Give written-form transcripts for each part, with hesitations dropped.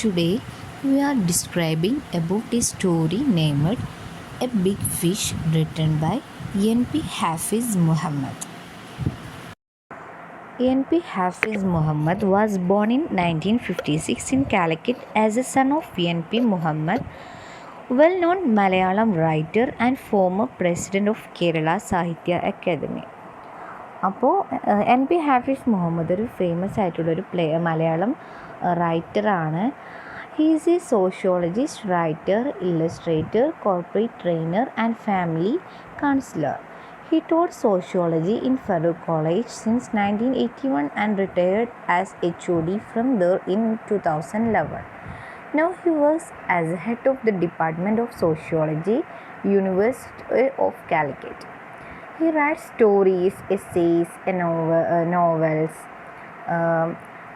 Today we are describing about a story named A Big Fish written by N.P. Hafiz Mohammed. N.P. Hafiz Mohammed was born in 1956 in Calicut as a son of N.P. Mohammed, well-known Malayalam writer and former president of Kerala Sahitya Academy. അപ്പോൾ N P Hafiz Muhammad ഒരു famous ആയിട്ടുള്ളൊരു മലയാളം റൈറ്ററാണ്. He is a sociologist, writer, illustrator, corporate trainer and family counsellor. He taught sociology in Farouk College since 1981 and retired as HOD from there in 2011. Now he works as head of the Department of Sociology, University of Calicut. He writes stories, essays, novels,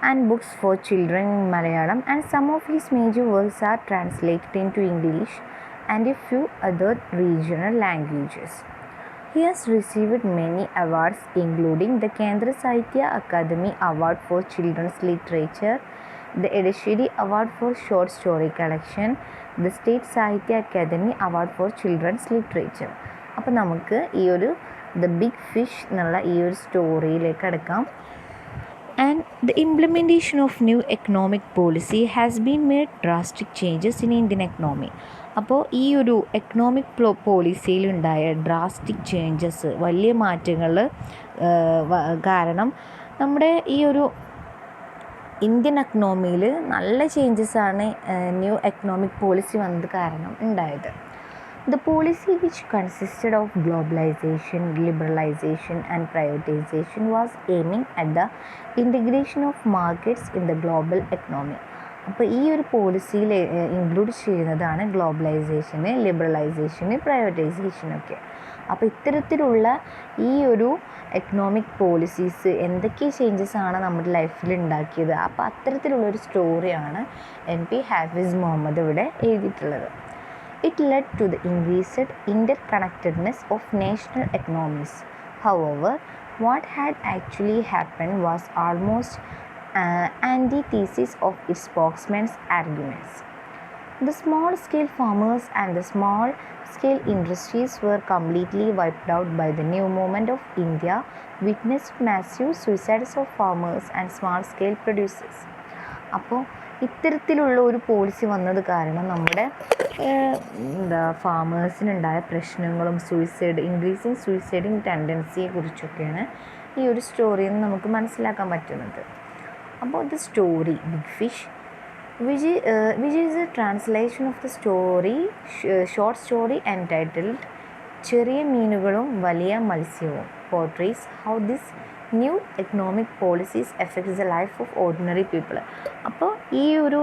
and books for children in Malayalam, and some of his major works are translated into English and a few other regional languages. He has received many awards, including the Kendra Sahitya Academy Award for Children's Literature, the Edishiri Award for Short Story Collection, the State Sahitya Academy Award for Children's Literature. അപ്പോൾ നമുക്ക് ഈ ഒരു the big fish എന്നുള്ള ഈ ഒരു സ്റ്റോറിയിലേക്ക് അടുക്കാം. And the implementation of new economic policy has been made drastic changes in Indian economy. അപ്പോൾ ഈ ഒരു എക്കണോമിക് പോളിസിയിലുണ്ടായ ഡ്രാസ്റ്റിക് ചേഞ്ചസ്, വലിയ മാറ്റങ്ങൾ കാരണം നമ്മുടെ ഈ ഒരു ഇന്ത്യൻ എക്കണോമിയിൽ നല്ല ചേഞ്ചസാണ് ന്യൂ എക്കണോമിക് പോളിസി വന്നത് കാരണം ഉണ്ടായത്. The policy, which consisted of globalization, liberalization and privatization, was aiming at the integration of markets in the global economy. അപ്പോൾ ഈ ഒരു പോളിസിയിൽ ഇൻക്ലൂഡ് ചെയ്യുന്നതാണ് ഗ്ലോബലൈസേഷന്, ലിബറലൈസേഷന്, പ്രൈവറ്റൈസേഷനൊക്കെ. അപ്പോൾ ഇത്തരത്തിലുള്ള ഈ ഒരു എക്കണോമിക് പോളിസീസ് എന്തൊക്കെ ചേഞ്ചസ് ആണ് നമ്മുടെ ലൈഫിൽ ഉണ്ടാക്കിയത്, അപ്പോൾ അത്തരത്തിലുള്ളൊരു സ്റ്റോറിയാണ് എൻ പി ഹാഫിസ് മുഹമ്മദ് ഇവിടെ എഴുതിയിട്ടുള്ളത്. It led to the increased interconnectedness of national economies. However, what had actually happened was almost antithesis of its spokesman's arguments. The small-scale farmers and the small-scale industries were completely wiped out by the new movement of India, witnessed massive suicides of farmers and small-scale producers. അപ്പോൾ ഇത്തരത്തിലുള്ള ഒരു policy വന്നത് കാരണം നമ്മുടെ ഫാമേഴ്സിനുണ്ടായ പ്രശ്നങ്ങളും increasing സൂയിസൈഡിങ് ടെൻഡൻസിയെ കുറിച്ചൊക്കെയാണ് ഈ ഒരു സ്റ്റോറിയിൽ നിന്ന് നമുക്ക് മനസ്സിലാക്കാൻ പറ്റുന്നത്. അപ്പോൾ the story big fish which is a translation of the story short story entitled ചെറിയ മീനുകളും വലിയ മത്സ്യവും portrays how this new economic policies effects the life of ordinary people. അപ്പോൾ ഈ ഒരു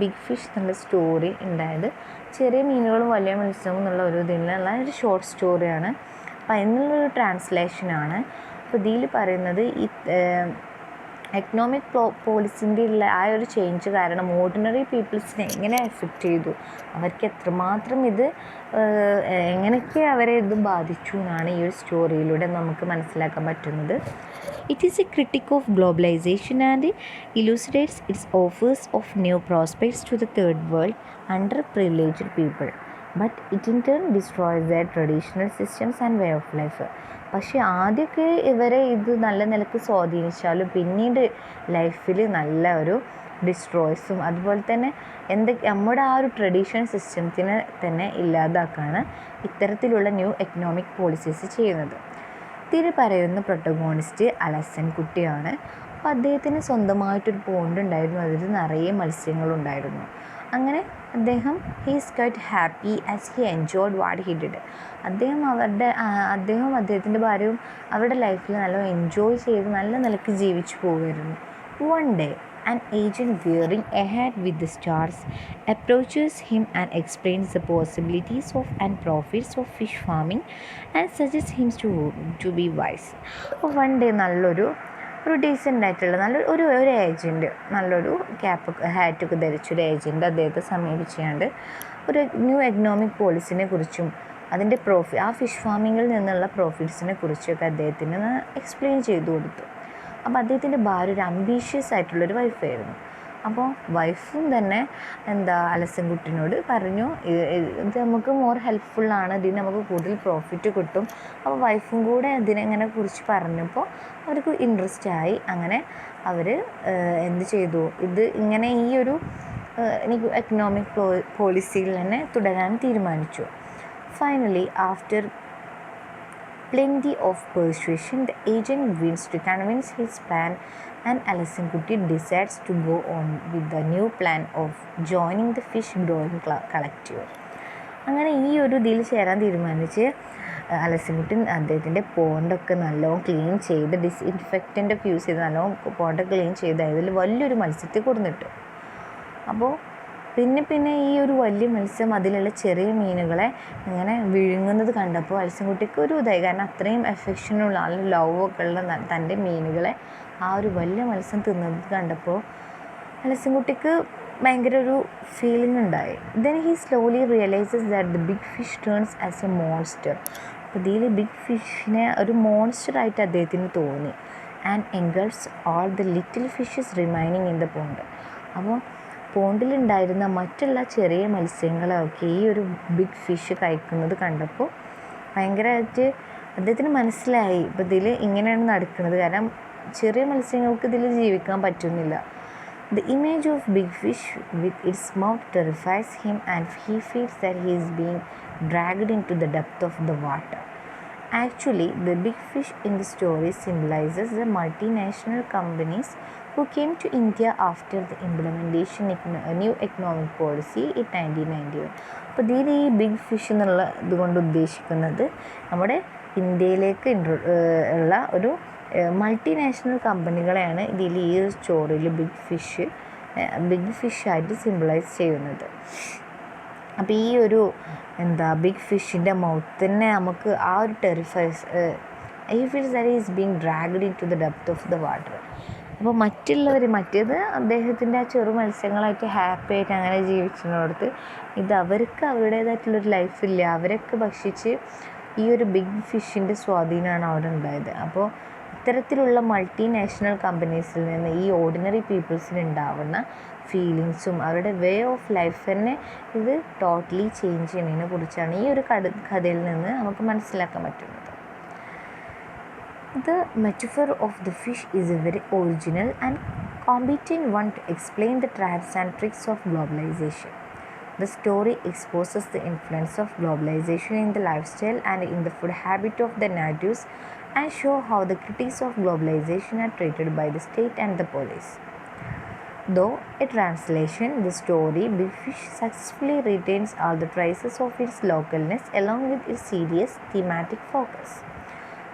ബിഗ് ഫിഷ് എന്നുള്ള സ്റ്റോറി ഉണ്ടായത് ചെറിയ മീനുകളും വലിയ മത്സ്യവും എന്നുള്ള ഒരു ഇതിലുള്ള ഒരു ഷോർട്ട് സ്റ്റോറിയാണ്. അപ്പോൾ അതിനുള്ളൊരു ട്രാൻസ്ലേഷനാണ്. അപ്പോൾ ഇതിൽ പറയുന്നത് ഈ എക്കണോമിക് പോളിസിൻ്റെ ഉള്ള ആ ഒരു ചേഞ്ച് കാരണം ഓർഡിനറി പീപ്പിൾസിനെ എങ്ങനെ എഫക്റ്റ് ചെയ്തു, അവർക്ക് എത്രമാത്രം ഇത് എങ്ങനെയൊക്കെ അവരെ ഇത് ബാധിച്ചു എന്നാണ് ഈ ഒരു സ്റ്റോറിയിലൂടെ നമുക്ക് മനസ്സിലാക്കാൻ പറ്റുന്നത്. It is a critic of globalisation and elucidates its offers of new prospects to the third world underprivileged people, but it in turn destroys their traditional systems and way of life. പക്ഷേ ആദ്യമൊക്കെ ഇവരെ ഇത് നല്ല നിലക്ക് സ്വാധീനിച്ചാലും പിന്നീട് ലൈഫിൽ നല്ല ഒരു ഡിസ്ട്രോയ്സും അതുപോലെ തന്നെ നമ്മുടെ ആ ഒരു ട്രഡീഷണൽ സിസ്റ്റത്തിനെ തന്നെ ഇല്ലാതാക്കാണ് ഇത്തരത്തിലുള്ള ന്യൂ എക്കണോമിക് പോളിസീസ് ചെയ്യുന്നത്. ഇതിൽ പറയുന്ന പ്രൊട്ടഗോണിസ്റ്റ് അലസൻ കുട്ടിയാണ്. അപ്പോൾ അദ്ദേഹത്തിന് സ്വന്തമായിട്ടൊരു പോണ്ട് ഉണ്ടായിരുന്നു, അതിൽ നിറയെ മത്സ്യങ്ങളുണ്ടായിരുന്നു. അങ്ങനെ അദ്ദേഹം he's quite happy as he enjoyed what he did. അദ്ദേഹത്തിൻ്റെ ഭാര്യയും അവരുടെ ലൈഫിൽ നല്ല എൻജോയ് ചെയ്ത് നല്ല നിലയ്ക്ക് ജീവിച്ചു പോകുമായിരുന്നു. One day an agent wearing a hat with the stars approaches him and explains the possibilities of and profits of fish farming and suggests him to be wise. One day നല്ലൊരു decent ആയിട്ടുള്ള ഒരു agent, നല്ലൊരു ഹാറ്റൊക്കെ ധരിച്ചൊരു agent അദ്ദേഹത്തെ സമീപിച്ചുകൊണ്ട് ഒരു new economic പോളിസിനെ കുറിച്ചും അതിൻ്റെ ആ fish ഫാമിങ്ങിൽ നിന്നുള്ള പ്രോഫിറ്റ്സിനെ കുറിച്ചൊക്കെ അദ്ദേഹത്തിന് എക്സ്പ്ലെയിൻ ചെയ്തു കൊടുത്തു. അപ്പോൾ അദ്ദേഹത്തിൻ്റെ ഭാര്യ ഒരു അംബീഷ്യസ് ആയിട്ടുള്ളൊരു വൈഫായിരുന്നു. അപ്പോൾ വൈഫും തന്നെ അലസൻകുട്ടിനോട് പറഞ്ഞു ഇത് നമുക്ക് മോർ ഹെൽപ്ഫുള്ളാണ്, ഇതിന് നമുക്ക് കൂടുതൽ പ്രോഫിറ്റ് കിട്ടും. അപ്പോൾ വൈഫും കൂടെ ഇതിനെങ്ങനെ കുറിച്ച് പറഞ്ഞപ്പോൾ അവർക്ക് ഇൻട്രസ്റ്റ് ആയി. അങ്ങനെ അവർ എന്ത് ചെയ്തു, ഇത് ഇങ്ങനെ ഈ ഒരു എക്കണോമിക് പോളിസിയിൽ തന്നെ തുടരാൻ തീരുമാനിച്ചു. Finally after plenty of persuasion, the agent wins to convince his plan, and Alasankutti decides to go on with the new plan of joining the fish growing collective. അങ്ങനെ ഈ ഒരു ഇതിൽ ചേരാൻ തീരുമാനിച്ച് അലസൻകുട്ടി അദ്ദേഹത്തിൻ്റെ പോണ്ടൊക്കെ നല്ലോണം ക്ലീൻ ചെയ്ത് ഡിസ്ഇൻഫെക്റ്റൻ്റൊക്കെ യൂസ് ചെയ്ത് നല്ലോണം പോണ്ടൊക്കെ ക്ലീൻ ചെയ്ത് അതിൽ വലിയൊരു മത്സ്യത്തെ കൊടുത്തിട്ടു. അപ്പോൾ പിന്നെ ഈ ഒരു വലിയ മത്സ്യം അതിലുള്ള ചെറിയ മീനുകളെ ഇങ്ങനെ വിഴുങ്ങുന്നത് കണ്ടപ്പോൾ അലസൻകുട്ടിക്ക് ഒരു ഇതായി. കാരണം അത്രയും എഫെക്ഷനുള്ള നല്ല ലവൊക്കെ ഉള്ള തൻ്റെ മീനുകളെ ആ ഒരു വലിയ മത്സ്യം തിന്നത് കണ്ടപ്പോൾ അലസൻകുട്ടിക്ക് ഭയങ്കര ഒരു ഫീലിംഗ് ഉണ്ടായി. Then he slowly realises that the big fish turns as a monster. അപ്പോൾ ഇതിൽ ബിഗ് ഫിഷിനെ ഒരു മോൺസ്റ്ററായിട്ട് അദ്ദേഹത്തിന് തോന്നി. And engulfs all the little fishes remaining in the pond. അപ്പോൾ പോണ്ടിലുണ്ടായിരുന്ന മറ്റുള്ള ചെറിയ മത്സ്യങ്ങളൊക്കെ ഈ ഒരു ബിഗ് ഫിഷ് കഴിക്കുന്നത് കണ്ടപ്പോൾ ഭയങ്കരമായിട്ട് അദ്ദേഹത്തിന് മനസ്സിലായി ഇപ്പോൾ ഇതിൽ ഇങ്ങനെയാണ് നടക്കുന്നത്. കാരണം ചെറിയ മത്സ്യങ്ങൾക്ക് ഇതിൽ ജീവിക്കാൻ പറ്റുന്നില്ല. The image of big fish with its mouth terrifies him, and he feels that he is being dragged into the depth of the water. Actually, the big fish in the story symbolizes the multinational companies who came to India after the implementation of a new economic policy in 1991. അപ്പോൾ ഇതിൽ ഈ big fish എന്നുള്ള ഇതുകൊണ്ട് ഉദ്ദേശിക്കുന്നത് നമ്മുടെ ഇന്ത്യയിലേക്ക് ഉള്ള ഒരു മൾട്ടിനാഷണൽ കമ്പനികളെയാണ് ഇതിൽ ഈ ഒരു സ്റ്റോറിയിൽ ബിഗ് ഫിഷായിട്ട് സിംബിളൈസ് ചെയ്യുന്നത്. അപ്പോൾ ഈ ഒരു ബിഗ് ഫിഷിൻ്റെ മൗത്ത് തന്നെ നമുക്ക് ആ ഒരു ഈ feels that is being dragged into the depth of the water. അപ്പോൾ മറ്റേത് അദ്ദേഹത്തിൻ്റെ ആ ചെറു മത്സ്യങ്ങളായിട്ട് ഹാപ്പി ആയിട്ട് അങ്ങനെ ജീവിച്ചിടത്ത് ഇത് അവർക്ക് അവരുടേതായിട്ടുള്ളൊരു ലൈഫില്ല. അവരൊക്കെ ഭക്ഷിച്ച് ഈ ഒരു ബിഗ് ഫിഷിൻ്റെ സ്വാധീനമാണ് അവിടെ ഉണ്ടായത്. അപ്പോൾ ഇത്തരത്തിലുള്ള മൾട്ടിനാഷണൽ കമ്പനീസിൽ നിന്ന് ഈ ഓർഡിനറി പീപ്പിൾസിന് ഉണ്ടാവുന്ന ഫീലിങ്സും അവരുടെ വേ ഓഫ് ലൈഫ് തന്നെ ഇത് ടോട്ടലി ചേഞ്ച് ചെയ്യുന്നതിനെ കുറിച്ചാണ് ഈ ഒരു കഥയിൽ നിന്ന് നമുക്ക് മനസ്സിലാക്കാൻ പറ്റുന്നത്. The metaphor of the fish is a very original and competent one to explain the traps and tricks of globalization. The story exposes the influence of globalization in the lifestyle and in the food habit of the natives and show how the critics of globalization are treated by the state and the police. Though a translation, the story Big Fish successfully retains all the traces of its localness along with its serious thematic focus.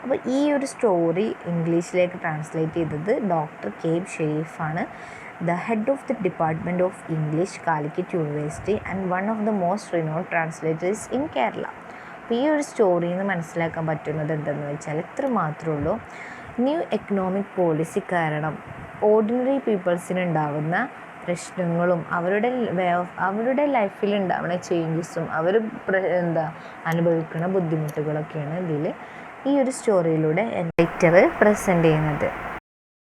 അപ്പോൾ ഈ ഒരു story ഇംഗ്ലീഷിലേക്ക് translate ചെയ്തത് doctor KB ഷെരീഫാണ്, the head of the department of English, Calicut university and one of the most renowned translators in Kerala. അപ്പോൾ ഈ ഒരു സ്റ്റോറിയിൽ നിന്ന് മനസ്സിലാക്കാൻ പറ്റുന്നത് എന്തെന്ന് വെച്ചാൽ ഇത്ര മാത്രമേ ഉള്ളൂ. ന്യൂ എക്കണോമിക് പോളിസി കാരണം ഓർഡിനറി പീപ്പിൾസിന് ഉണ്ടാകുന്ന പ്രശ്നങ്ങളും അവരുടെ ലൈഫിൽ ഉണ്ടാകുന്ന ചേഞ്ചസും അവർ അനുഭവിക്കുന്ന ബുദ്ധിമുട്ടുകളൊക്കെയാണ് ഇതിൽ ഈ ഒരു സ്റ്റോറിയിലൂടെ റൈറ്റർ പ്രസൻറ്റ് ചെയ്യുന്നത്.